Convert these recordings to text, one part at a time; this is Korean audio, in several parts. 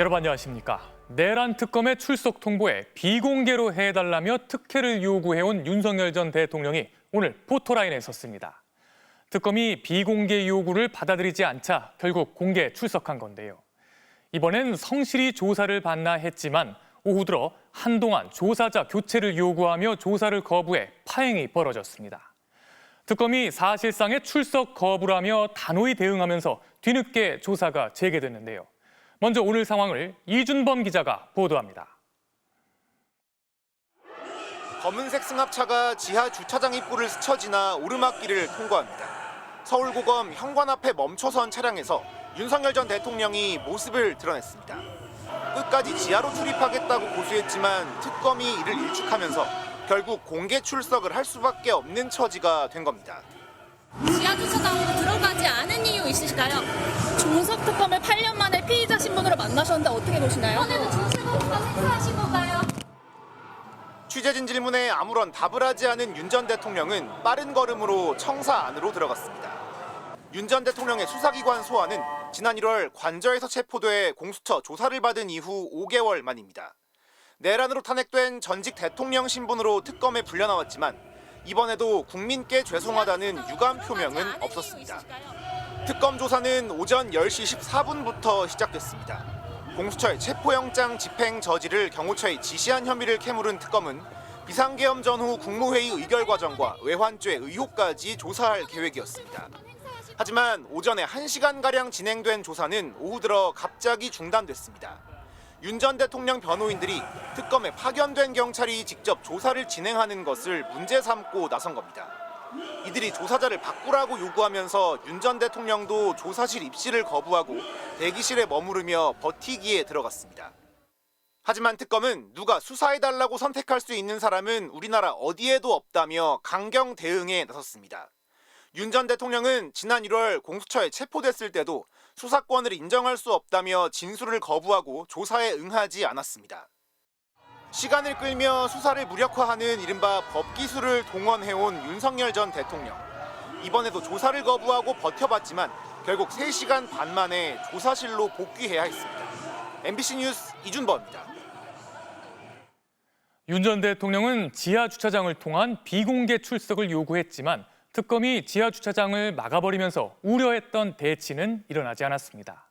여러분 안녕하십니까. 내란 특검의 출석 통보에 비공개로 해달라며 특혜를 요구해온 윤석열 전 대통령이 오늘 포토라인에 섰습니다. 특검이 비공개 요구를 받아들이지 않자 결국 공개 출석한 건데요. 이번엔 성실히 조사를 받나 했지만 오후 들어 한동안 조사자 교체를 요구하며 조사를 거부해 파행이 벌어졌습니다. 특검이 사실상의 출석 거부라며 단호히 대응하면서 뒤늦게 조사가 재개됐는데요. 먼저 오늘 상황을 이준범 기자가 보도합니다. 검은색 승합차가 지하 주차장 입구를 스쳐 지나 오르막길을 통과합니다. 서울고검 현관 앞에 멈춰선 차량에서 윤석열 전 대통령이 모습을 드러냈습니다. 끝까지 지하로 출입하겠다고 고수했지만 특검이 이를 일축하면서 결국 공개 출석을 할 수밖에 없는 처지가 된 겁니다. 지하 주차장으로 들어가지 않은 이유 있으실까요? 중석 특검을 8년 만에 피의자 신분으로 만나셨는데 어떻게 보시나요? 이번에도 중수검과 행사하신 건가요? 취재진 질문에 아무런 답을 하지 않은 윤 전 대통령은 빠른 걸음으로 청사 안으로 들어갔습니다. 윤 전 대통령의 수사기관 소환은 지난 1월 관저에서 체포돼 공수처 조사를 받은 이후 5개월 만입니다. 내란으로 탄핵된 전직 대통령 신분으로 특검에 불려나왔지만 이번에도 국민께 죄송하다는 유감 표명은 없었습니다. 특검 조사는 오전 10시 14분부터 시작됐습니다. 공수처의 체포영장 집행 저지를 경호처에 지시한 혐의를 캐물은 특검은 비상계엄 전후 국무회의 의결 과정과 외환죄 의혹까지 조사할 계획이었습니다. 하지만 오전에 1시간가량 진행된 조사는 오후 들어 갑자기 중단됐습니다. 윤 전 대통령 변호인들이 특검에 파견된 경찰이 직접 조사를 진행하는 것을 문제 삼고 나선 겁니다. 이들이 조사자를 바꾸라고 요구하면서 윤 전 대통령도 조사실 입실을 거부하고 대기실에 머무르며 버티기에 들어갔습니다. 하지만 특검은 누가 수사해달라고 선택할 수 있는 사람은 우리나라 어디에도 없다며 강경 대응에 나섰습니다. 윤 전 대통령은 지난 1월 공수처에 체포됐을 때도 수사권을 인정할 수 없다며 진술을 거부하고 조사에 응하지 않았습니다. 시간을 끌며 수사를 무력화하는 이른바 법기술을 동원해온 윤석열 전 대통령. 이번에도 조사를 거부하고 버텨봤지만 결국 3시간 반 만에 조사실로 복귀해야 했습니다. MBC 뉴스 이준범입니다. 윤 전 대통령은 지하 주차장을 통한 비공개 출석을 요구했지만 특검이 지하 주차장을 막아버리면서 우려했던 대치는 일어나지 않았습니다.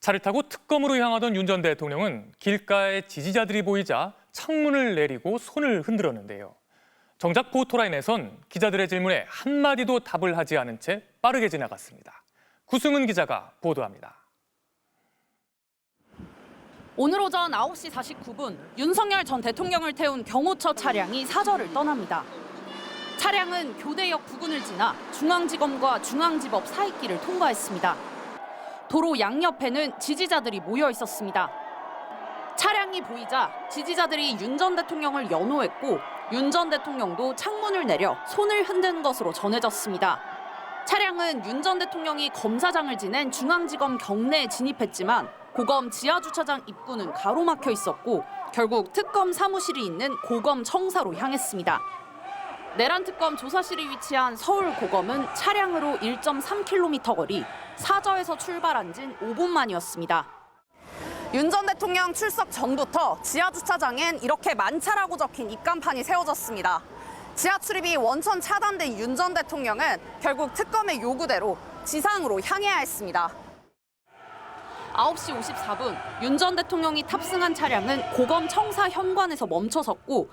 차를 타고 특검으로 향하던 윤 전 대통령은 길가에 지지자들이 보이자 창문을 내리고 손을 흔들었는데요. 정작 포토라인에선 기자들의 질문에 한마디도 답을 하지 않은 채 빠르게 지나갔습니다. 구승은 기자가 보도합니다. 오늘 오전 9시 49분 윤석열 전 대통령을 태운 경호처 차량이 사저를 떠납니다. 차량은 교대역 부근을 지나 중앙지검과 중앙지법 사이길을 통과했습니다. 도로 양옆에는 지지자들이 모여 있었습니다. 차량이 보이자 지지자들이 윤 전 대통령을 연호했고 윤 전 대통령도 창문을 내려 손을 흔든 것으로 전해졌습니다. 차량은 윤 전 대통령이 검사장을 지낸 중앙지검 경내에 진입했지만 고검 지하주차장 입구는 가로막혀 있었고 결국 특검 사무실이 있는 고검 청사로 향했습니다. 내란 특검 조사실이 위치한 서울 고검은 차량으로 1.3km 거리, 사저에서 출발한 진 5분 만이었습니다. 윤 전 대통령 출석 전부터 지하 주차장엔 이렇게 만차라고 적힌 입간판이 세워졌습니다. 지하 출입이 원천 차단된 윤 전 대통령은 결국 특검의 요구대로 지상으로 향해야 했습니다. 9시 54분 윤 전 대통령이 탑승한 차량은 고검 청사 현관에서 멈춰섰고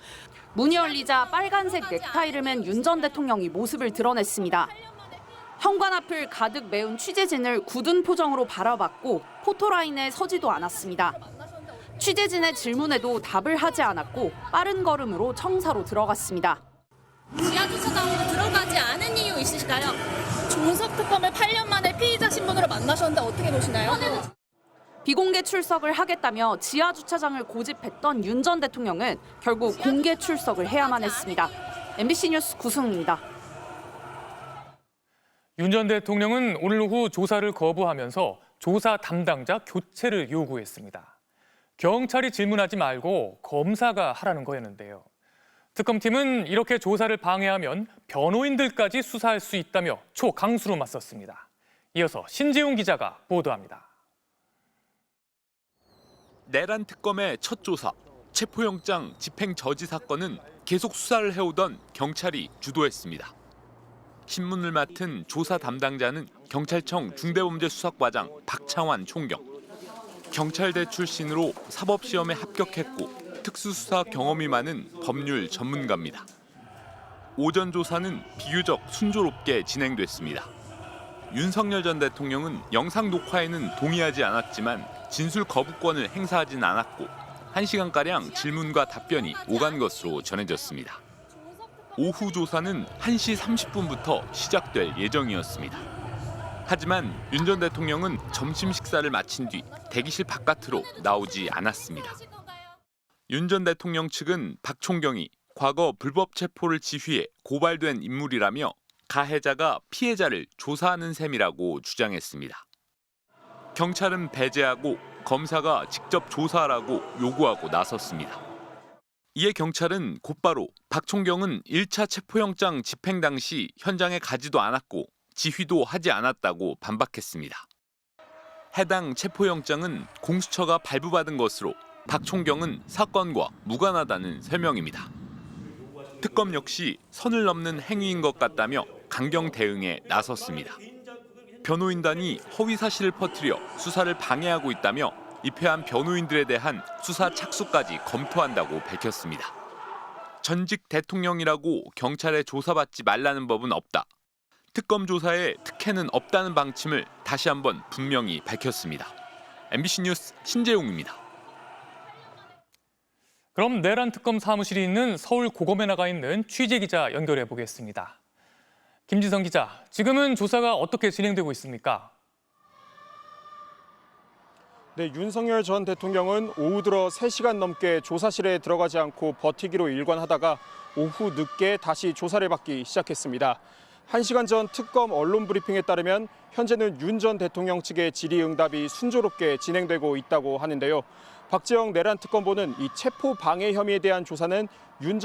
문이 열리자 빨간색 넥타이를 맨 윤 전 대통령이 모습을 드러냈습니다. 현관 앞을 가득 메운 취재진을 굳은 표정으로 바라봤고 포토라인에 서지도 않았습니다. 취재진의 질문에도 답을 하지 않았고 빠른 걸음으로 청사로 들어갔습니다. 지하 주차장으로 들어가지 않은 이유 있으실까요? 중석 특검을 8년 만에 피의자 신분으로 만나셨는데 어떻게 보시나요? 비공개 출석을 하겠다며 지하 주차장을 고집했던 윤 전 대통령은 결국 공개 출석을 해야만 했습니다. MBC 뉴스 구승입니다. 윤 전 대통령은 오늘 오후 조사를 거부하면서 조사 담당자 교체를 요구했습니다. 경찰이 질문하지 말고 검사가 하라는 거였는데요. 특검팀은 이렇게 조사를 방해하면 변호인들까지 수사할 수 있다며 초강수로 맞섰습니다. 이어서 신재용 기자가 보도합니다. 내란 특검의 첫 조사, 체포영장 집행 저지 사건은 계속 수사를 해오던 경찰이 주도했습니다. 신문을 맡은 조사 담당자는 경찰청 중대범죄수사과장 박창환 총경. 경찰대 출신으로 사법시험에 합격했고 특수수사 경험이 많은 법률 전문가입니다. 오전 조사는 비교적 순조롭게 진행됐습니다. 윤석열 전 대통령은 영상 녹화에는 동의하지 않았지만 진술 거부권을 행사하진 않았고 1시간가량 질문과 답변이 오간 것으로 전해졌습니다. 오후 조사는 1시 30분부터 시작될 예정이었습니다. 하지만 윤 전 대통령은 점심 식사를 마친 뒤 대기실 바깥으로 나오지 않았습니다. 윤 전 대통령 측은 박 총경이 과거 불법 체포를 지휘해 고발된 인물이라며 가해자가 피해자를 조사하는 셈이라고 주장했습니다. 경찰은 배제하고 검사가 직접 조사하라고 요구하고 나섰습니다. 이에 경찰은 곧바로 박 총경은 1차 체포영장 집행 당시 현장에 가지도 않았고 지휘도 하지 않았다고 반박했습니다. 해당 체포영장은 공수처가 발부받은 것으로 박 총경은 사건과 무관하다는 설명입니다. 특검 역시 선을 넘는 행위인 것 같다며 강경 대응에 나섰습니다. 변호인단이 허위 사실을 퍼뜨려 수사를 방해하고 있다며 입회한 변호인들에 대한 수사 착수까지 검토한다고 밝혔습니다. 전직 대통령이라고 경찰에 조사받지 말라는 법은 없다. 특검 조사에 특혜는 없다는 방침을 다시 한번 분명히 밝혔습니다. MBC 뉴스 신재웅입니다. 그럼 내란 특검 사무실이 있는 서울 고검에 나가 있는 취재 기자 연결해 보겠습니다. 김지성 기자, 지금은 조사가 어떻게 진행되고 있습니까? 네, 윤석열 전 대통령은 오후 들어 3시간 넘게 조사실에 들어가지 않고 버티기로 일관하다가 오후 늦게 다시 조사를 받기 시작했습니다. 1시간 전 특검 언론 브리핑에 따르면 현재는 윤 전 대통령 측의 질의응답이 순조롭게 진행되고 있다고 하는데요. 박재영 내란 특검보는 이 체포 방해 혐의에 대한 조사는 윤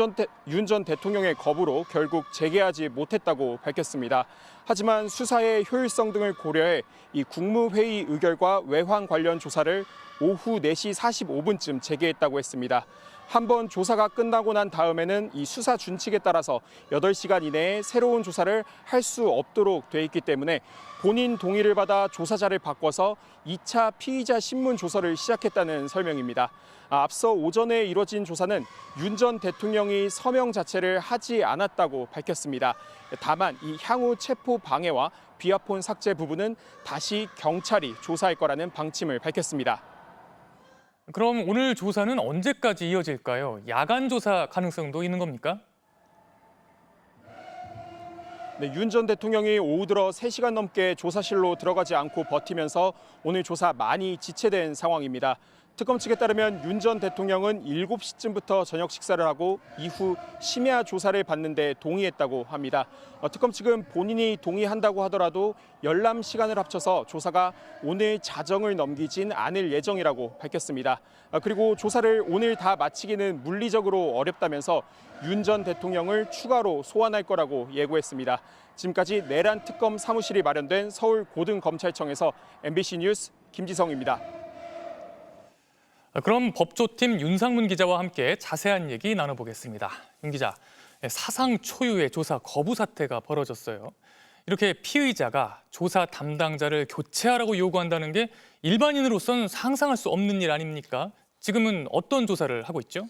전 대통령의 거부로 결국 재개하지 못했다고 밝혔습니다. 하지만 수사의 효율성 등을 고려해 이 국무회의 의결과 외환 관련 조사를 오후 4시 45분쯤 재개했다고 했습니다. 한번 조사가 끝나고 난 다음에는 이 수사 준칙에 따라서 8시간 이내에 새로운 조사를 할 수 없도록 돼 있기 때문에 본인 동의를 받아 조사자를 바꿔서 2차 피의자 신문 조서를 시작했다는 설명입니다. 앞서 오전에 이뤄진 조사는 윤 전 대통령이 서명 자체를 하지 않았다고 밝혔습니다. 다만 이 향후 체포 방해와 비아폰 삭제 부분은 다시 경찰이 조사할 거라는 방침을 밝혔습니다. 그럼 오늘 조사는 언제까지 이어질까요? 야간 조사 가능성도 있는 겁니까? 네, 윤 전 대통령이 오후 들어 3시간 넘게 조사실로 들어가지 않고 버티면서 오늘 조사 많이 지체된 상황입니다. 특검 측에 따르면 윤 전 대통령은 7시쯤부터 저녁 식사를 하고 이후 심야 조사를 받는데 동의했다고 합니다. 특검 측은 본인이 동의한다고 하더라도 열람 시간을 합쳐서 조사가 오늘 자정을 넘기진 않을 예정이라고 밝혔습니다. 그리고 조사를 오늘 다 마치기는 물리적으로 어렵다면서 윤 전 대통령을 추가로 소환할 거라고 예고했습니다. 지금까지 내란 특검 사무실이 마련된 서울 고등검찰청에서 MBC 뉴스 김지성입니다. 그럼 법조팀 윤상문 기자와 함께 자세한 얘기 나눠보겠습니다. 윤 기자, 사상 초유의 조사 거부 사태가 벌어졌어요. 이렇게 피의자가 조사 담당자를 교체하라고 요구한다는 게 일반인으로선 상상할 수 없는 일 아닙니까? 지금은 어떤 조사를 하고 있죠?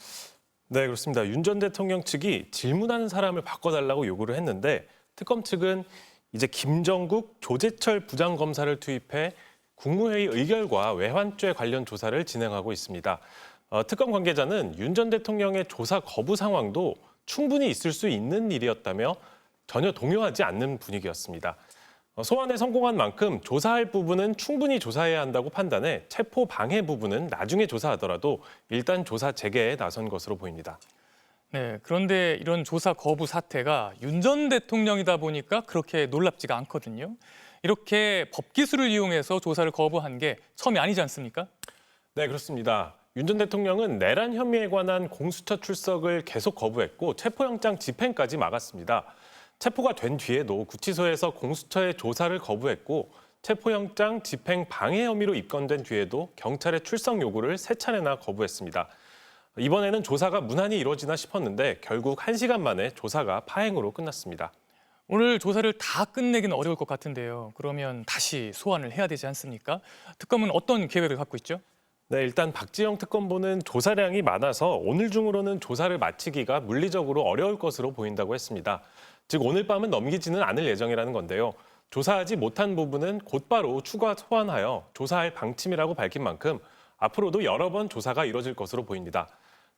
네, 그렇습니다. 윤 전 대통령 측이 질문하는 사람을 바꿔달라고 요구를 했는데 특검 측은 이제 김정국, 조재철 부장검사를 투입해 국무회의 의결과 외환죄 관련 조사를 진행하고 있습니다. 특검 관계자는 윤 전 대통령의 조사 거부 상황도 충분히 있을 수 있는 일이었다며 전혀 동요하지 않는 분위기였습니다. 소환에 성공한 만큼 조사할 부분은 충분히 조사해야 한다고 판단해 체포 방해 부분은 나중에 조사하더라도 일단 조사 재개에 나선 것으로 보입니다. 네, 그런데 이런 조사 거부 사태가 윤 전 대통령이다 보니까 그렇게 놀랍지가 않거든요. 이렇게 법기술을 이용해서 조사를 거부한 게 처음이 아니지 않습니까? 네, 그렇습니다. 윤 전 대통령은 내란 혐의에 관한 공수처 출석을 계속 거부했고 체포영장 집행까지 막았습니다. 체포가 된 뒤에도 구치소에서 공수처의 조사를 거부했고 체포영장 집행 방해 혐의로 입건된 뒤에도 경찰의 출석 요구를 3차례나 거부했습니다. 이번에는 조사가 무난히 이루어지나 싶었는데 결국 1시간 만에 조사가 파행으로 끝났습니다. 오늘 조사를 다 끝내기는 어려울 것 같은데요. 그러면 다시 소환을 해야 되지 않습니까? 특검은 어떤 계획을 갖고 있죠? 네, 일단 박지영 특검보는 조사량이 많아서 오늘 중으로는 조사를 마치기가 물리적으로 어려울 것으로 보인다고 했습니다. 즉 오늘 밤은 넘기지는 않을 예정이라는 건데요. 조사하지 못한 부분은 곧바로 추가 소환하여 조사할 방침이라고 밝힌 만큼 앞으로도 여러 번 조사가 이뤄질 것으로 보입니다.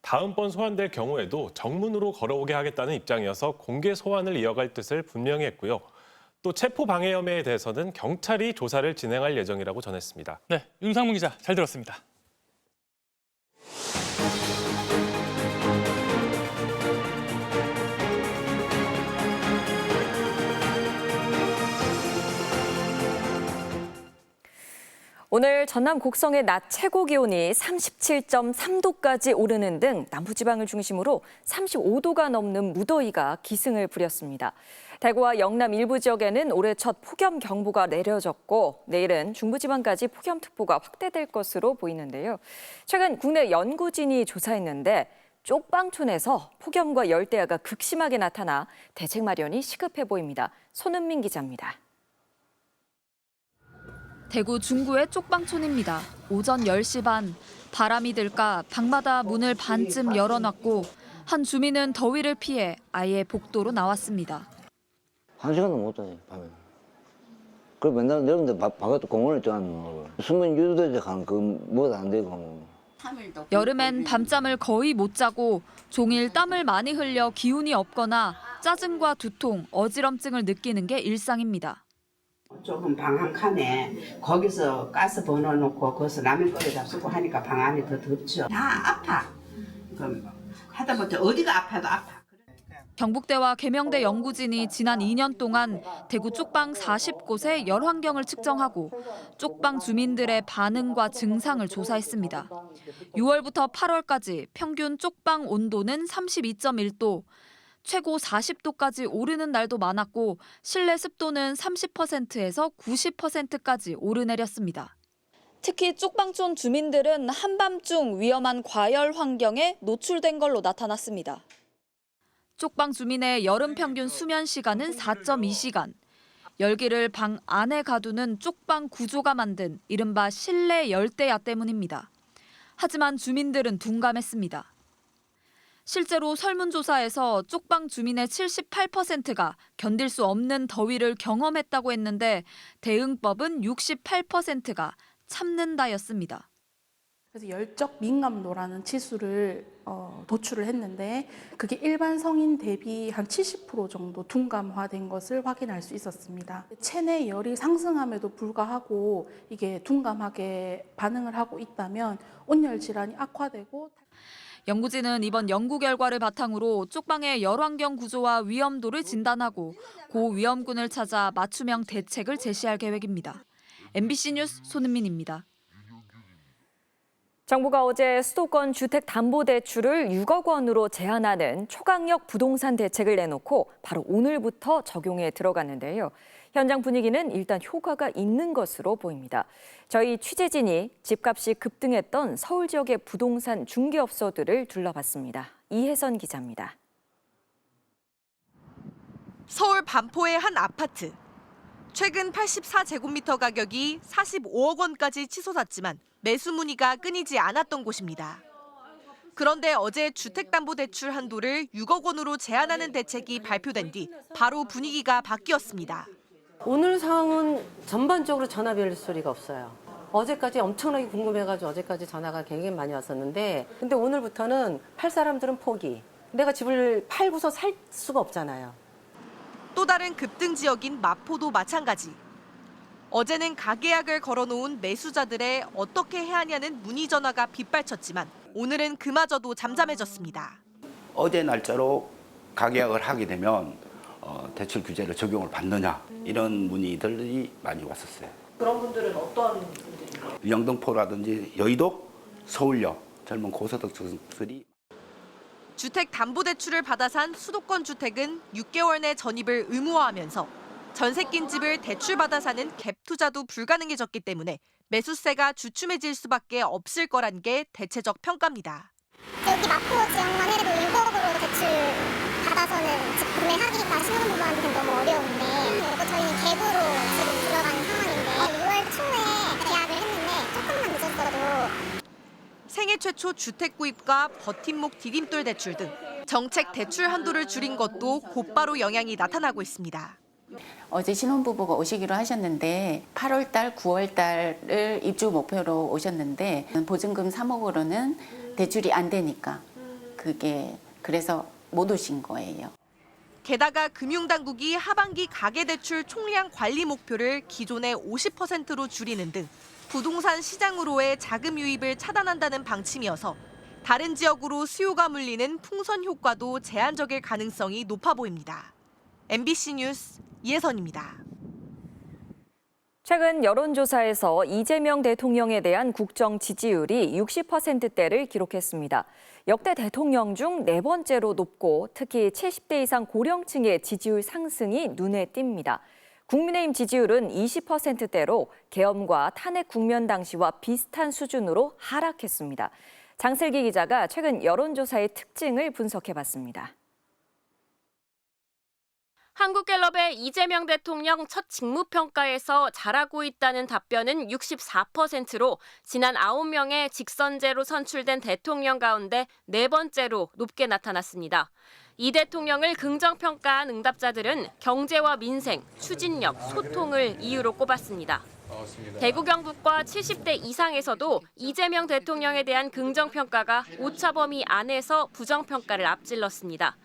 다음번 소환될 경우에도 정문으로 걸어오게 하겠다는 입장이어서 공개 소환을 이어갈 뜻을 분명히 했고요. 또 체포 방해 혐의에 대해서는 경찰이 조사를 진행할 예정이라고 전했습니다. 네, 윤상문 기자 잘 들었습니다. 오늘 전남 곡성의 낮 최고 기온이 37.3도까지 오르는 등 남부지방을 중심으로 35도가 넘는 무더위가 기승을 부렸습니다. 대구와 영남 일부 지역에는 올해 첫 폭염경보가 내려졌고 내일은 중부지방까지 폭염특보가 확대될 것으로 보이는데요. 최근 국내 연구진이 조사했는데 쪽방촌에서 폭염과 열대야가 극심하게 나타나 대책 마련이 시급해 보입니다. 손은민 기자입니다. 대구 중구의 쪽방촌입니다. 오전 10시 반, 바람이 들까 방마다 문을 반쯤 열어놨고 한 주민은 더위를 피해 아예 복도로 나왔습니다. 1시간도 못 자요, 밤에. 그래 맨날 내렸는데 바깥에 공원을 쪄놨는 거고. 수면 유도제 가는 그 뭐도 안 되고. 여름엔 밤잠을 거의 못 자고 종일 땀을 많이 흘려 기운이 없거나 짜증과 두통, 어지럼증을 느끼는 게 일상입니다. 조금 방 한 칸에 거기서 가스 번어놓고 거기서 라면 끓여다 쓰고 하니까 방 안이 더 덥죠. 다 아파. 그럼 하다못해 어디가 아파도 아파. 경북대와 계명대 연구진이 지난 2년 동안 대구 쪽방 40곳의 열 환경을 측정하고 쪽방 주민들의 반응과 증상을 조사했습니다. 6월부터 8월까지 평균 쪽방 온도는 32.1도, 최고 40도까지 오르는 날도 많았고 실내 습도는 30%에서 90%까지 오르내렸습니다. 특히 쪽방촌 주민들은 한밤중 위험한 과열 환경에 노출된 걸로 나타났습니다. 쪽방 주민의 여름 평균 수면 시간은 4.2시간. 열기를 방 안에 가두는 쪽방 구조가 만든 이른바 실내 열대야 때문입니다. 하지만 주민들은 둔감했습니다. 실제로 설문조사에서 쪽방 주민의 78%가 견딜 수 없는 더위를 경험했다고 했는데 대응법은 68%가 참는다였습니다. 그래서 열적 민감도라는 지수를 도출을 했는데 그게 일반 성인 대비 한 70% 정도 둔감화된 것을 확인할 수 있었습니다. 체내 열이 상승함에도 불구하고 이게 둔감하게 반응을 하고 있다면 온열 질환이 악화되고 연구진은 이번 연구 결과를 바탕으로 쪽방의 열환경 구조와 위험도를 진단하고 고위험군을 찾아 맞춤형 대책을 제시할 계획입니다. MBC 뉴스 손은민입니다. 정부가 어제 수도권 주택담보대출을 6억 원으로 제한하는 초강력 부동산 대책을 내놓고 바로 오늘부터 적용에 들어갔는데요. 현장 분위기는 일단 효과가 있는 것으로 보입니다. 저희 취재진이 집값이 급등했던 서울 지역의 부동산 중개업소들을 둘러봤습니다. 이혜선 기자입니다. 서울 반포의 한 아파트. 최근 84제곱미터 가격이 45억 원까지 치솟았지만 매수 문의가 끊이지 않았던 곳입니다. 그런데 어제 주택담보대출 한도를 6억 원으로 제한하는 대책이 발표된 뒤 바로 분위기가 바뀌었습니다. 오늘 상황은 전반적으로 전화 별 소리가 없어요. 어제까지 엄청나게 궁금해가지고 어제까지 전화가 굉장히 많이 왔었는데 근데 오늘부터는 팔 사람들은 포기. 내가 집을 팔고서 살 수가 없잖아요. 또 다른 급등 지역인 마포도 마찬가지. 어제는 가계약을 걸어놓은 매수자들의 어떻게 해야 하냐는 문의 전화가 빗발쳤지만 오늘은 그마저도 잠잠해졌습니다. 어제 날짜로 가계약을 하게 되면 대출 규제를 적용을 받느냐 이런 문의들이 많이 왔었어요. 그런 분들은 어떤 분들인가요? 영등포라든지 여의도, 서울역 젊은 고소득층들이 주택담보대출을 받아 산 수도권 주택은 6개월 내 전입을 의무화하면서 전세 낀 집을 대출받아 사는 갭 투자도 불가능해졌기 때문에 매수세가 주춤해질 수밖에 없을 거란 게 대체적 평가입니다. 여기 마포 지역만 해도 6억으로 대출 받아서는 집 구매하기가 신혼부부한테는 너무 어려운데 그리고 저희는 갭으로 지금 들어가는 상황인데 6월 초에 계약을 했는데 조금만 늦었어도 생애 최초 주택 구입과 버팀목 디딤돌 대출 등 정책 대출 한도를 줄인 것도 곧바로 영향이 나타나고 있습니다. 어제 신혼부부가 오시기로 하셨는데 8월달, 9월달을 입주 목표로 오셨는데 보증금 3억으로는 대출이 안 되니까 그래서 못 오신 거예요. 게다가 금융당국이 하반기 가계대출 총량 관리 목표를 기존의 50%로 줄이는 등 부동산 시장으로의 자금 유입을 차단한다는 방침이어서 다른 지역으로 수요가 물리는 풍선 효과도 제한적일 가능성이 높아 보입니다. MBC 뉴스 이혜선입니다. 최근 여론조사에서 이재명 대통령에 대한 국정 지지율이 60%대를 기록했습니다. 역대 대통령 중 네 번째로 높고 특히 70대 이상 고령층의 지지율 상승이 눈에 띕니다. 국민의힘 지지율은 20%대로 계엄과 탄핵 국면 당시와 비슷한 수준으로 하락했습니다. 장슬기 기자가 최근 여론조사의 특징을 분석해봤습니다. 한국갤럽의 이재명 대통령 첫 직무평가에서 잘하고 있다는 답변은 64%로 지난 9명의 직선제로 선출된 대통령 가운데 네 번째로 높게 나타났습니다. 이 대통령을 긍정평가한 응답자들은 경제와 민생, 추진력, 소통을 이유로 꼽았습니다. 대구 경북과 70대 이상에서도 이재명 대통령에 대한 긍정평가가 오차 범위 안에서 부정평가를 앞질렀습니다.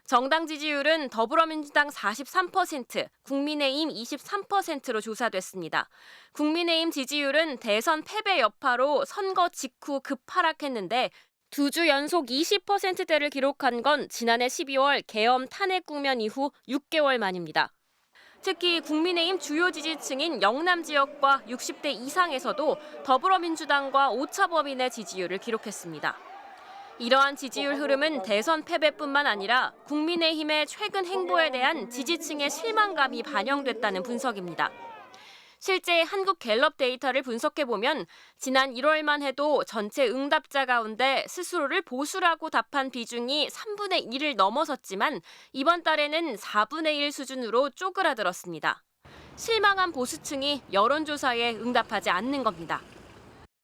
정당 지지율은 더불어민주당 43%, 국민의힘 23%로 조사됐습니다. 국민의힘 지지율은 대선 패배 여파로 선거 직후 급하락했는데 2주 연속 20%대를 기록한 건 지난해 12월 계엄 탄핵 국면 이후 6개월 만입니다. 특히 국민의힘 주요 지지층인 영남 지역과 60대 이상에서도 더불어민주당과 오차 범위 내 지지율을 기록했습니다. 이러한 지지율 흐름은 대선 패배뿐만 아니라 국민의힘의 최근 행보에 대한 지지층의 실망감이 반영됐다는 분석입니다. 실제 한국갤럽 데이터를 분석해보면 지난 1월만 해도 전체 응답자 가운데 스스로를 보수라고 답한 비중이 3분의 1을 넘어섰지만 이번 달에는 4분의 1 수준으로 쪼그라들었습니다. 실망한 보수층이 여론조사에 응답하지 않는 겁니다.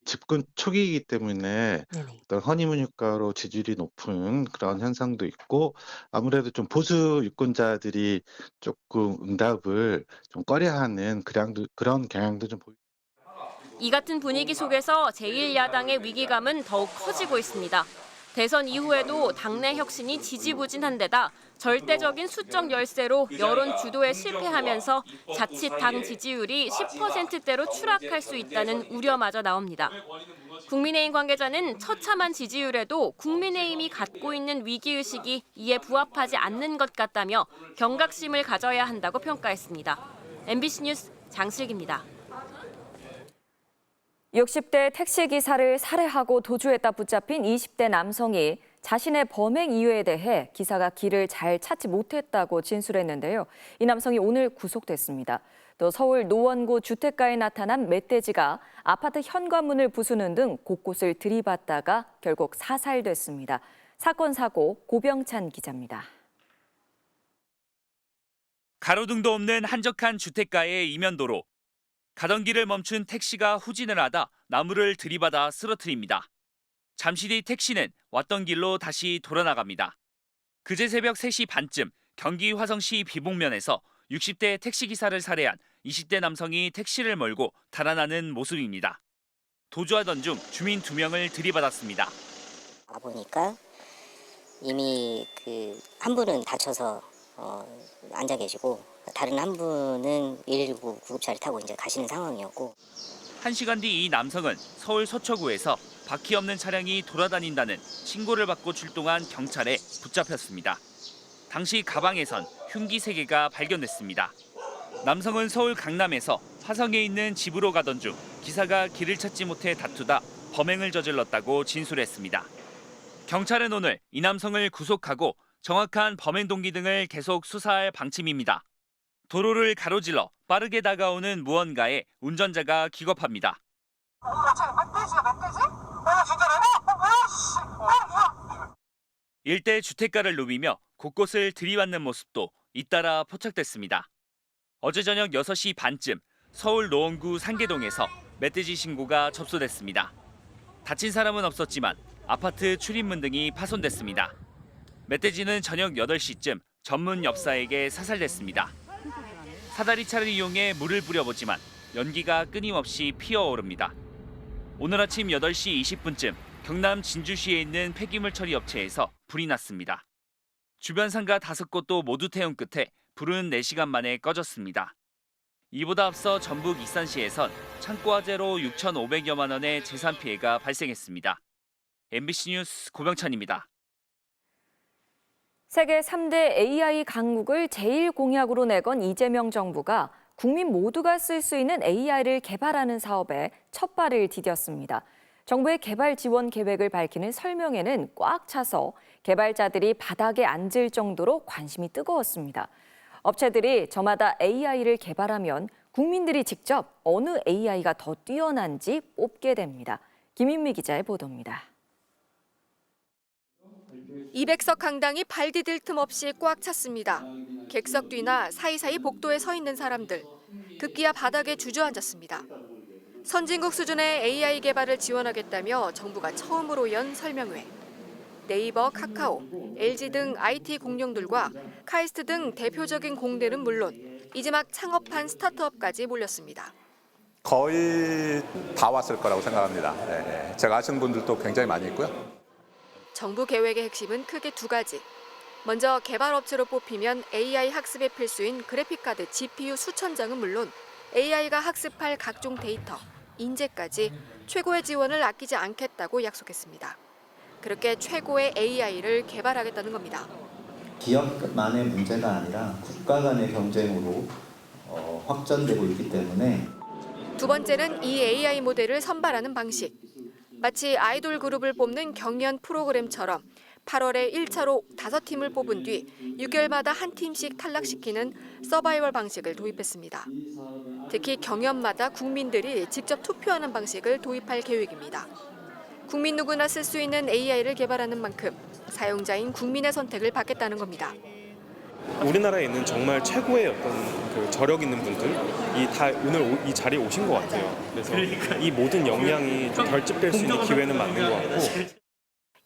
집권 초기이기 때문에 어떤 허니문 효과로 지지율이 높은 그런 현상도 있고 아무래도 좀 보수 유권자들이 조금 응답을 좀 꺼려하는 그런 경향도 좀 보입니다. 이 같은 분위기 속에서 제1야당의 위기감은 더욱 커지고 있습니다. 대선 이후에도 당내 혁신이 지지부진한 데다 절대적인 수적 열세로 여론 주도에 실패하면서 자칫 당 지지율이 10%대로 추락할 수 있다는 우려마저 나옵니다. 국민의힘 관계자는 처참한 지지율에도 국민의힘이 갖고 있는 위기의식이 이에 부합하지 않는 것 같다며 경각심을 가져야 한다고 평가했습니다. MBC 뉴스 장슬기입니다. 60대 택시기사를 살해하고 도주했다 붙잡힌 20대 남성이 자신의 범행 이유에 대해 기사가 길을 잘 찾지 못했다고 진술했는데요. 이 남성이 오늘 구속됐습니다. 또 서울 노원구 주택가에 나타난 멧돼지가 아파트 현관문을 부수는 등 곳곳을 들이받다가 결국 사살됐습니다. 사건 사고 고병찬 기자입니다. 가로등도 없는 한적한 주택가의 이면도로. 가던 길을 멈춘 택시가 후진을 하다 나무를 들이받아 쓰러뜨립니다. 잠시 뒤 택시는 왔던 길로 다시 돌아나갑니다. 그제 새벽 3시 반쯤 경기 화성시 비봉면에서 60대 택시기사를 살해한 20대 남성이 택시를 몰고 달아나는 모습입니다. 도주하던 중 주민 2명을 들이받았습니다. 와보니까 이미 한 분은 다쳐서 앉아 계시고 다른 한 분은 119 구급차를 타고 이제 가시는 상황이었고 1시간 뒤 이 남성은 서울 서초구에서 바퀴 없는 차량이 돌아다닌다는 신고를 받고 출동한 경찰에 붙잡혔습니다. 당시 가방에선 흉기 3개가 발견됐습니다. 남성은 서울 강남에서 화성에 있는 집으로 가던 중 기사가 길을 찾지 못해 다투다 범행을 저질렀다고 진술했습니다. 경찰은 오늘 이 남성을 구속하고 정확한 범행 동기 등을 계속 수사할 방침입니다. 도로를 가로질러 빠르게 다가오는 무언가에 운전자가 기겁합니다. 일대 주택가를 누비며 곳곳을 들이받는 모습도 잇따라 포착됐습니다. 어제 저녁 6시 반쯤 서울 노원구 상계동에서 멧돼지 신고가 접수됐습니다. 다친 사람은 없었지만 아파트 출입문 등이 파손됐습니다. 멧돼지는 저녁 8시쯤 전문 엽사에게 사살됐습니다. 사다리차를 이용해 물을 뿌려보지만 연기가 끊임없이 피어오릅니다. 오늘 아침 8시 20분쯤 경남 진주시에 있는 폐기물 처리 업체에서 불이 났습니다. 주변 상가 5곳도 모두 태운 끝에 불은 4시간 만에 꺼졌습니다. 이보다 앞서 전북 익산시에선 창고 화재로 6,500여만 원의 재산 피해가 발생했습니다. MBC 뉴스 고병찬입니다. 세계 3대 AI 강국을 제일 공약으로 내건 이재명 정부가 국민 모두가 쓸 수 있는 AI를 개발하는 사업에 첫 발을 디뎠습니다. 정부의 개발 지원 계획을 밝히는 설명에는 꽉 차서 개발자들이 바닥에 앉을 정도로 관심이 뜨거웠습니다. 업체들이 저마다 AI를 개발하면 국민들이 직접 어느 AI가 더 뛰어난지 뽑게 됩니다. 김인미 기자의 보도입니다. 200석 강당이 발 디딜 틈 없이 꽉 찼습니다. 객석 뒤나 사이사이 복도에 서 있는 사람들, 급기야 바닥에 주저앉았습니다. 선진국 수준의 AI 개발을 지원하겠다며 정부가 처음으로 연 설명회. 네이버, 카카오, LG 등 IT 공룡들과 카이스트 등 대표적인 공대는 물론 이제 막 창업한 스타트업까지 몰렸습니다. 거의 다 왔을 거라고 생각합니다. 제가 아시는 분들도 굉장히 많이 있고요. 정부 계획의 핵심은 크게 두 가지. 먼저 개발업체로 뽑히면 AI 학습의 필수인 그래픽카드 GPU 수천 장은 물론 AI가 학습할 각종 데이터, 인재까지 최고의 지원을 아끼지 않겠다고 약속했습니다. 그렇게 최고의 AI를 개발하겠다는 겁니다. 기업만의 문제가 아니라 국가 간의 경쟁으로 확전되고 있기 때문에 두 번째는 이 AI 모델을 선발하는 방식. 마치 아이돌 그룹을 뽑는 경연 프로그램처럼 8월에 1차로 5팀을 뽑은 뒤 6개월마다 한 팀씩 탈락시키는 서바이벌 방식을 도입했습니다. 특히 경연마다 국민들이 직접 투표하는 방식을 도입할 계획입니다. 국민 누구나 쓸 수 있는 AI를 개발하는 만큼 사용자인 국민의 선택을 받겠다는 겁니다. 우리나라에 있는 정말 최고의 어떤 그 저력 있는 분들이 다 오늘 이 자리에 오신 것 같아요. 그래서 이 모든 역량이 좀 결집될 수 있는 기회는 맞는 것 같고.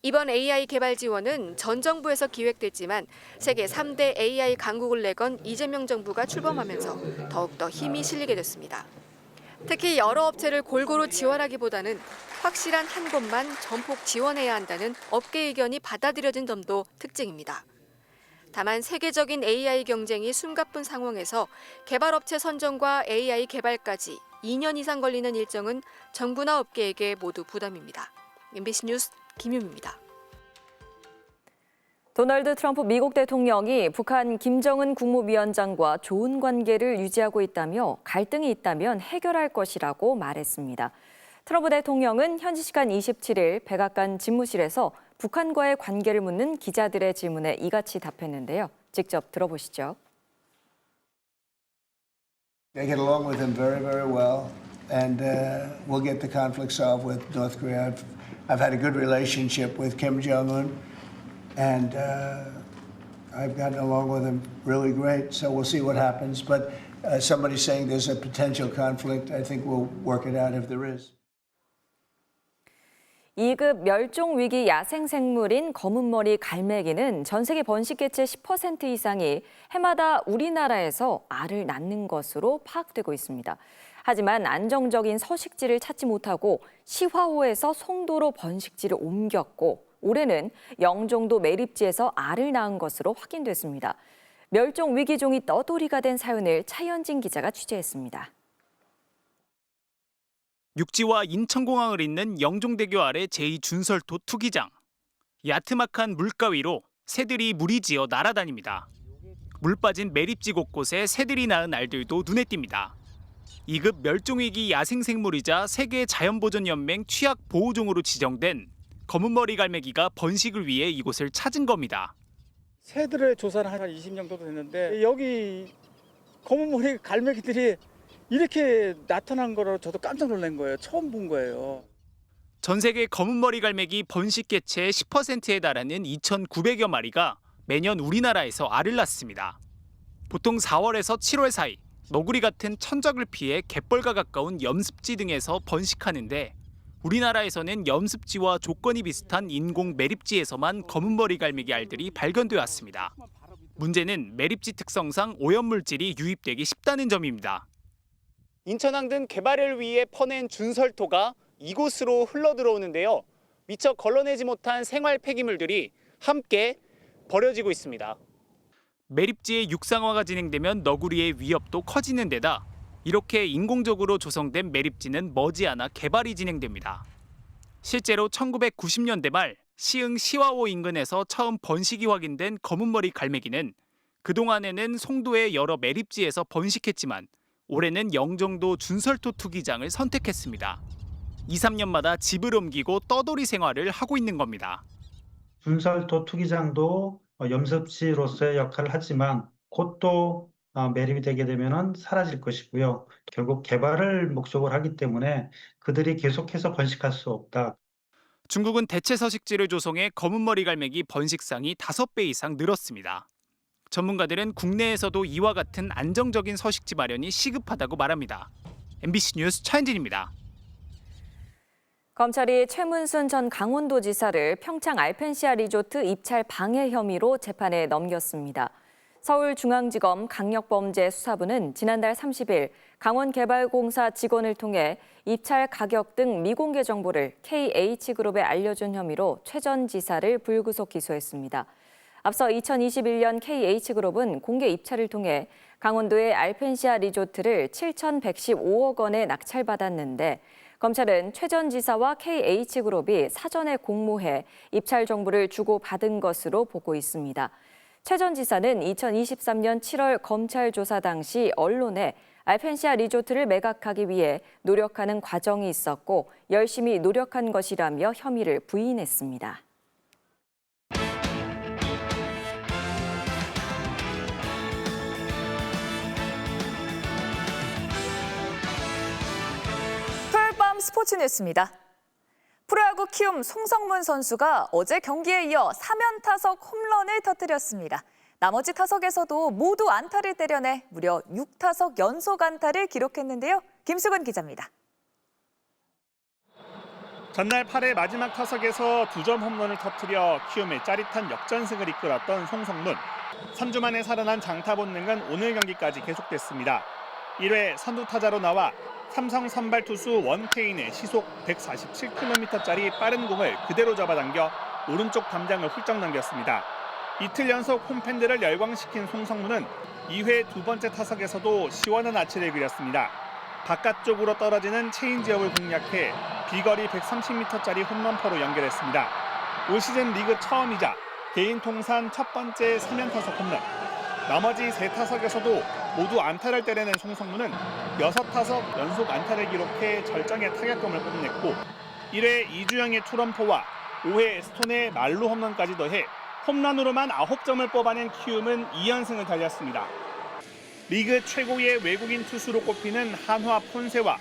이번 AI 개발 지원은 전 정부에서 기획됐지만 세계 3대 AI 강국을 내건 이재명 정부가 출범하면서 더욱더 힘이 실리게 됐습니다. 특히 여러 업체를 골고루 지원하기보다는 확실한 한 곳만 전폭 지원해야 한다는 업계 의견이 받아들여진 점도 특징입니다. 다만 세계적인 AI 경쟁이 숨가쁜 상황에서 개발업체 선정과 AI 개발까지 2년 이상 걸리는 일정은 정부나 업계에게 모두 부담입니다. MBC 뉴스 김유미입니다. 도널드 트럼프 미국 대통령이 북한 김정은 국무위원장과 좋은 관계를 유지하고 있다며 갈등이 있다면 해결할 것이라고 말했습니다. 트럼프 대통령은 현지 시간 27일 백악관 집무실에서 북한과의 관계를 묻는 기자들의 질문에 이같이 답했는데요. 직접 들어보시죠. I get along with him very, very well, and we'll get the conflict solved with North Korea. I've had a good relationship with Kim Jong-un, and I've gotten along with him really great, so we'll see what happens. But somebody's saying there's a potential conflict. I think we'll work it out if there is. 2급 멸종위기 야생생물인 검은머리 갈매기는 전 세계 번식개체 10% 이상이 해마다 우리나라에서 알을 낳는 것으로 파악되고 있습니다. 하지만 안정적인 서식지를 찾지 못하고 시화호에서 송도로 번식지를 옮겼고 올해는 영종도 매립지에서 알을 낳은 것으로 확인됐습니다. 멸종위기종이 떠돌이가 된 사연을 차현진 기자가 취재했습니다. 육지와 인천공항을 잇는 영종대교 아래 제2준설도 투기장. 야트막한 물가 위로 새들이 무리지어 날아다닙니다. 물 빠진 매립지 곳곳에 새들이 낳은 알들도 눈에 띕니다. 2급 멸종위기 야생생물이자 세계 자연보전연맹 취약보호종으로 지정된 검은머리 갈매기가 번식을 위해 이곳을 찾은 겁니다. 새들의 조사는 한 20년 정도 됐는데 여기 검은 머리 갈매기들이 이렇게 나타난 거로 저도 깜짝 놀란 거예요. 처음 본 거예요. 전 세계 검은머리 갈매기 번식 개체의 10%에 달하는 2,900여 마리가 매년 우리나라에서 알을 낳습니다. 보통 4월에서 7월 사이 너구리 같은 천적을 피해 갯벌과 가까운 염습지 등에서 번식하는데 우리나라에서는 염습지와 조건이 비슷한 인공 매립지에서만 검은머리 갈매기 알들이 발견돼 왔습니다. 문제는 매립지 특성상 오염물질이 유입되기 쉽다는 점입니다. 인천항 등 개발을 위해 퍼낸 준설토가 이곳으로 흘러들어오는데요. 미처 걸러내지 못한 생활 폐기물들이 함께 버려지고 있습니다. 매립지의 육상화가 진행되면 너구리의 위협도 커지는 데다 이렇게 인공적으로 조성된 매립지는 머지않아 개발이 진행됩니다. 실제로 1990년대 말 시흥 시화호 인근에서 처음 번식이 확인된 검은머리 갈매기는 그동안에는 송도의 여러 매립지에서 번식했지만 올해는 영종도 준설토 투기장을 선택했습니다. 2, 3년마다 집을 옮기고 떠돌이 생활을 하고 있는 겁니다. 준설토 투기장도 염습지로서의 역할을 하지만 곧 또 매립이 되게 되면 사라질 것이고요. 결국 개발을 목적으로 하기 때문에 그들이 계속해서 번식할 수 없다. 중국은 대체 서식지를 조성해 검은머리 갈매기 번식상이 5배 이상 늘었습니다. 전문가들은 국내에서도 이와 같은 안정적인 서식지 마련이 시급하다고 말합니다. MBC 뉴스 차현진입니다. 검찰이 최문순 전 강원도지사를 평창 알펜시아 리조트 입찰 방해 혐의로 재판에 넘겼습니다. 서울중앙지검 강력범죄수사부는 지난달 30일 강원개발공사 직원을 통해 입찰 가격 등 미공개 정보를 KH그룹에 알려준 혐의로 최 전 지사를 불구속 기소했습니다. 앞서 2021년 KH그룹은 공개 입찰을 통해 강원도의 알펜시아 리조트를 7,115억 원에 낙찰받았는데 검찰은 최 전 지사와 KH그룹이 사전에 공모해 입찰 정보를 주고받은 것으로 보고 있습니다. 최 전 지사는 2023년 7월 검찰 조사 당시 언론에 알펜시아 리조트를 매각하기 위해 노력하는 과정이 있었고 열심히 노력한 것이라며 혐의를 부인했습니다. 토요일 밤 스포츠 뉴스입니다. 프로야구 키움 송성문 선수가 어제 경기에 이어 3연타석 홈런을 터뜨렸습니다. 나머지 타석에서도 모두 안타를 때려내 무려 6타석 연속 안타를 기록했는데요. 김수근 기자입니다. 전날 8회 마지막 타석에서 2점 홈런을 터뜨려 키움의 짜릿한 역전승을 이끌었던 송성문. 3주 만에 살아난 장타 본능은 오늘 경기까지 계속됐습니다. 1회 선두 타자로 나와 삼성 선발 투수 원태인의 시속 147km짜리 빠른 공을 그대로 잡아당겨 오른쪽 담장을 훌쩍 넘겼습니다. 이틀 연속 홈팬들을 열광시킨 송성문은 2회 두 번째 타석에서도 시원한 아치를 그렸습니다. 바깥쪽으로 떨어지는 체인지업을 공략해 비거리 130m짜리 홈런포로 연결했습니다. 올 시즌 리그 처음이자 개인 통산 첫 번째 3연타석 홈런. 나머지 3타석에서도 모두 안타를 때려낸 송성문은 6타석 연속 안타를 기록해 절정의 타격감을 뽐냈고 1회 이주영의 투런포와 5회 스톤의 말루 홈런까지 더해 홈런으로만 9점을 뽑아낸 키움은 2연승을 달렸습니다. 리그 최고의 외국인 투수로 꼽히는 한화 폰세와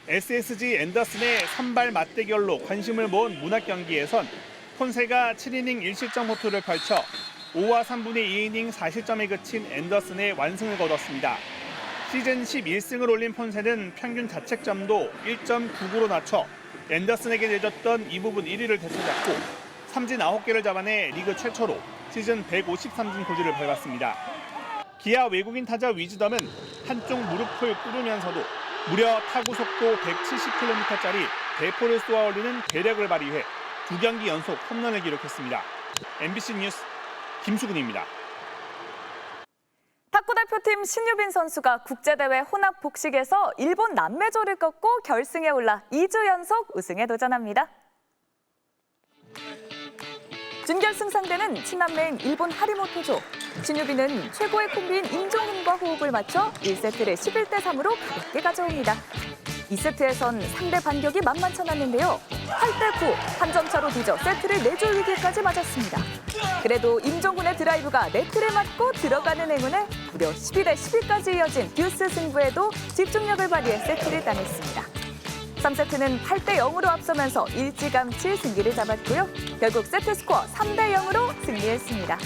SSG 앤더슨의 선발 맞대결로 관심을 모은 문학 경기에선 폰세가 7이닝 1실점 호투를 펼쳐 5와 3분의 2이닝 4실점에 그친 앤더슨의 완승을 거뒀습니다. 시즌 11승을 올린 폰세는 평균 자책점도 1.99로 낮춰 앤더슨에게 내줬던 이 부분 1위를 되찾았고 삼진 9개를 잡아내 리그 최초로 시즌 153진 고지를 밟았습니다. 기아 외국인 타자 위즈덤은 한쪽 무릎을 꿇으면서도 무려 타구 속도 170km짜리 대포를 쏘아 올리는 괴력을 발휘해 2경기 연속 홈런을 기록했습니다. MBC 뉴스 김수근입니다. 탁구 대표팀 신유빈 선수가 국제대회 혼합 복식에서 일본 남매조를 꺾고 결승에 올라 2주 연속 우승에 도전합니다. 준결승 상대는 친남매인 일본 하리모토조. 신유빈은 최고의 콤비인 임종훈과 호흡을 맞춰 1세트를 11대 3으로 가볍게 가져옵니다. 2세트에선 상대 반격이 만만치 않았는데요. 8대9 한 점 차로 뒤져 세트를 내줄 위기까지 맞았습니다. 그래도 임종훈의 드라이브가 네트를 맞고 들어가는 행운에 무려 12대12까지 이어진 듀스 승부에도 집중력을 발휘해 세트를 따냈습니다. 3세트는 8대0으로 앞서면서 일찌감치 승기를 잡았고요. 결국 세트 스코어 3대0으로 승리했습니다.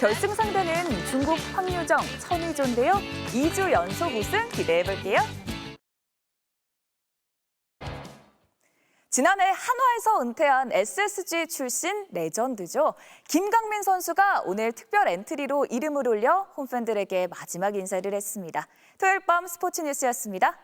결승 상대는 중국 황유정, 천희조인데요. 2주 연속 우승 기대해볼게요. 지난해 한화에서 은퇴한 SSG 출신 레전드죠. 김강민 선수가 오늘 특별 엔트리로 이름을 올려 홈팬들에게 마지막 인사를 했습니다. 토요일 밤 스포츠 뉴스였습니다.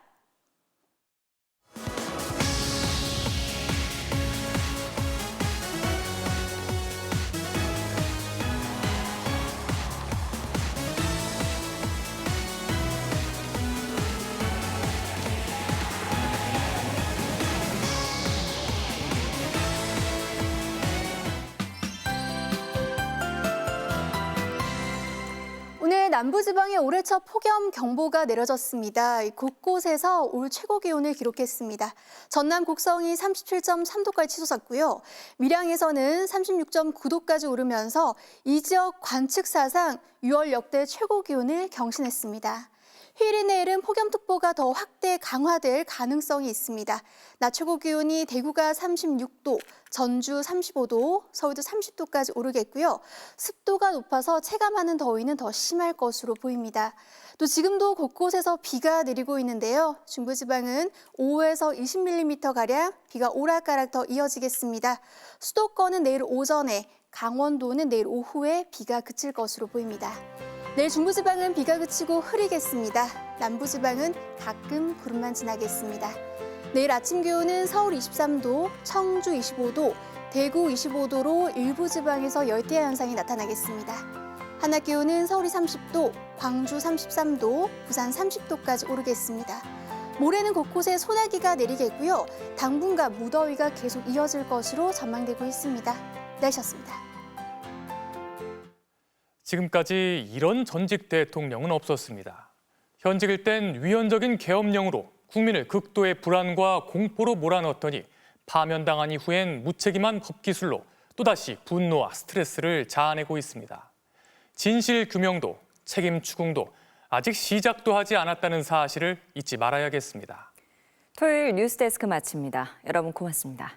오늘 남부지방에 올해 첫 폭염 경보가 내려졌습니다. 곳곳에서 올 최고 기온을 기록했습니다. 전남 곡성이 37.3도까지 치솟았고요. 밀양에서는 36.9도까지 오르면서 이 지역 관측사상 6월 역대 최고 기온을 경신했습니다. 휴일인 내일은 폭염특보가 더 확대 강화될 가능성이 있습니다. 낮 최고 기온이 대구가 36도, 전주 35도, 서울도 30도까지 오르겠고요. 습도가 높아서 체감하는 더위는 더 심할 것으로 보입니다. 또 지금도 곳곳에서 비가 내리고 있는데요. 중부지방은 5에서 20mm가량 비가 오락가락 더 이어지겠습니다. 수도권은 내일 오전에, 강원도는 내일 오후에 비가 그칠 것으로 보입니다. 내일 중부지방은 비가 그치고 흐리겠습니다. 남부지방은 가끔 구름만 지나겠습니다. 내일 아침 기온은 서울 23도, 청주 25도, 대구 25도로 일부 지방에서 열대야 현상이 나타나겠습니다. 한낮 기온은 서울이 30도, 광주 33도, 부산 30도까지 오르겠습니다. 모레는 곳곳에 소나기가 내리겠고요. 당분간 무더위가 계속 이어질 것으로 전망되고 있습니다. 날씨였습니다. 지금까지 이런 전직 대통령은 없었습니다. 현직일 땐 위헌적인 계엄령으로 국민을 극도의 불안과 공포로 몰아넣었더니 파면당한 이후엔 무책임한 법기술로 또다시 분노와 스트레스를 자아내고 있습니다. 진실 규명도 책임 추궁도 아직 시작도 하지 않았다는 사실을 잊지 말아야겠습니다. 토요일 뉴스데스크 마칩니다. 여러분 고맙습니다.